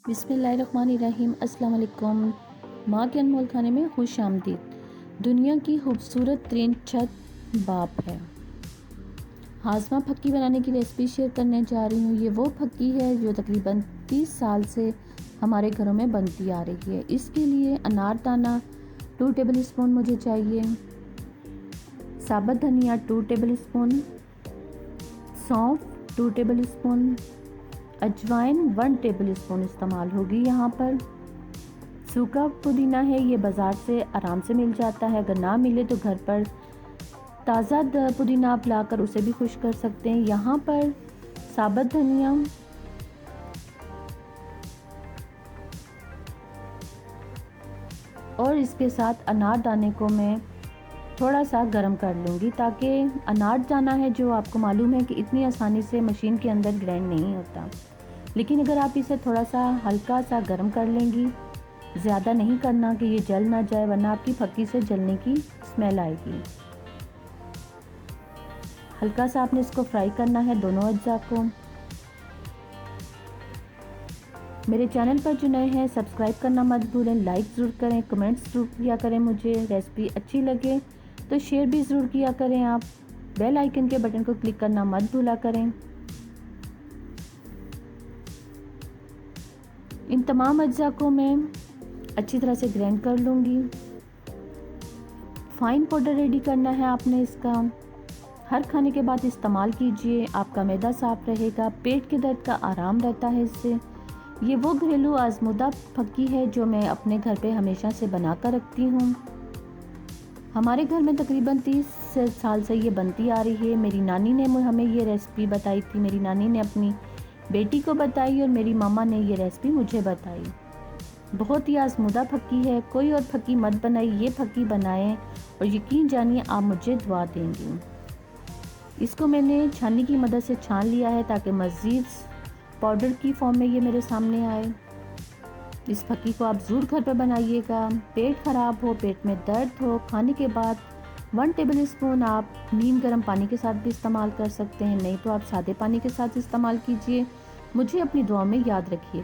बिस्मिल्लाहिर्रहमानिर्रहीम। अस्सलाम वालेकुम। माँ के अनमोल खाने में खुश आमदीद। दुनिया की खूबसूरत तरीन छत बाप है। हाजमा फक्की बनाने की रेसिपी शेयर करने जा रही हूँ। ये वो फक्की है जो तकरीबन 30 साल से हमारे घरों में बनती आ रही है। इसके लिए अनारदाना 2 टेबल स्पून मुझे चाहिए, साबुत धनिया 2 टेबल स्पून, सौंफ 2 टेबल स्पून, अजवाइन 1 टेबल स्पून इस्तेमाल होगी। यहाँ पर सूखा पुदीना है, ये बाज़ार से आराम से मिल जाता है। अगर ना मिले तो घर पर ताज़ा पुदीना आप लाकर उसे भी खुश कर सकते हैं। यहाँ पर साबुत धनिया, और इसके साथ अनारदाने को मैं थोड़ा सा गर्म कर लूँगी, ताकि अनारदाना है जो आपको मालूम है कि इतनी आसानी से मशीन के अंदर ग्राइंड नहीं होता। लेकिन अगर आप इसे थोड़ा सा हल्का सा गर्म कर लेंगी, ज़्यादा नहीं करना कि ये जल ना जाए, वरना आपकी फक्की से जलने की स्मेल आएगी। हल्का सा आपने इसको फ्राई करना है, दोनों अज्जा को। मेरे चैनल पर जो नए हैं सब्सक्राइब करना मत भूलें, लाइक ज़रूर करें, कमेंट्स ज़रूर किया करें। मुझे रेसिपी अच्छी लगे तो शेयर भी ज़रूर किया करें। आप बेल आइकन के बटन को क्लिक करना मत भूला करें। इन तमाम अज्जा को मैं अच्छी तरह से ग्राइंड कर लूँगी। फाइन पाउडर रेडी करना है आपने इसका। हर खाने के बाद इस्तेमाल कीजिए, आपका मैदा साफ रहेगा, पेट के दर्द का आराम रहता है इससे। ये वो घरेलू आजमूदा फक्की है जो मैं अपने घर पे हमेशा से बना कर रखती हूँ। हमारे घर में तकरीबन 30 साल से ये बनती आ रही है। मेरी नानी ने हमें ये रेसिपी बताई थी, मेरी नानी ने अपनी बेटी को बताई और मेरी मामा ने ये रेसिपी मुझे बताई। बहुत ही आजमूदा फक्की है, कोई और फक्की मत बनाइए, ये फक्की बनाएं और यकीन जानिए आप मुझे दुआ देंगी। इसको मैंने छाननी की मदद से छान लिया है ताकि मज़ीद पाउडर की फॉर्म में ये मेरे सामने आए। इस फक्की को आप ज़रूर घर पर बनाइएगा। पेट ख़राब हो, पेट में दर्द हो, खाने के बाद 1 टेबल स्पून आप नीम गर्म पानी के साथ भी इस्तेमाल कर सकते हैं, नहीं तो आप सादे पानी के साथ इस्तेमाल कीजिए। मुझे अपनी दुआ में याद रखिए।